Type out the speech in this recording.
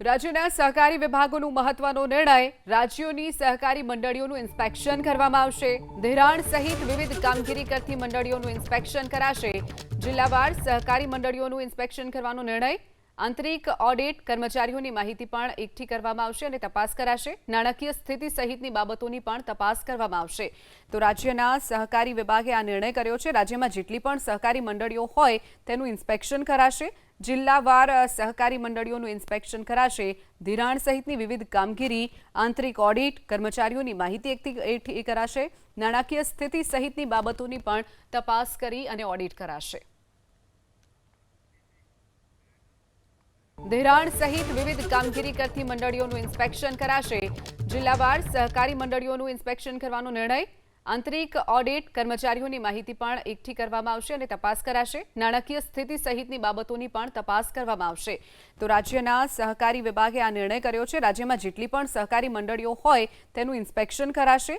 રાજ્યના સહકારી વિભાગોનું મહત્વનો નિર્ણય રાજ્યોની સહકારી મંડળીઓનું ઇન્સ્પેક્શન કરવામાં આવશે। ધિરાણ સહિત વિવિધ કામગીરી કરતી મંડળીઓનું ઇન્સ્પેક્શન કરાશે। જિલ્લાવાર સહકારી મંડળીઓનું ઇન્સ્પેક્શન કરવાનો નિર્ણય। આંતરિક ઓડિટ કર્મચારીઓની માહિતી પણ એકઠી કરવામાં આવશે અને તપાસ કરાશે। નાણાકીય સ્થિતિ સહિતની બાબતોની પણ તપાસ કરવામાં આવશે। તો રાજ્યના સહકારી વિભાગે આ નિર્ણય કર્યો છે। રાજ્યમાં જેટલી પણ સહકારી મંડળીઓ હોય તેનું ઇન્સ્પેક્શન કરાશે। જિલ્લાવાર સહકારી મંડળીઓનું ઇન્સ્પેક્શન કરાશે। ધિરાણ સહિતની વિવિધ કામગીરી, આંતરિક ઓડિટ, કર્મચારીઓની માહિતી એકઠી કરાશે। નાણાકીય સ્થિતિ સહિતની બાબતોની પણ તપાસ કરી અને ઓડિટ કરાશે। ધિરાણ સહિત વિવિધ કામગીરી કરતી મંડળીઓનું ઇન્સ્પેક્શન કરાશે। જિલ્લાવાર સહકારી મંડળીઓનું ઇન્સ્પેક્શન કરવાનો નિર્ણય। આંતરિક ઓડિટ કર્મચારીઓની માહિતી પણ એકઠી કરવામાં આવશે અને તપાસ કરાશે। નાણાકીય સ્થિતિ સહિતની બાબતોની પણ તપાસ કરવામાં આવશે। તો રાજ્યના સહકારી વિભાગે આ નિર્ણય કર્યો છે। રાજ્યમાં જેટલી પણ સહકારી મંડળીઓ હોય તેનું ઇન્સ્પેક્શન કરાશે।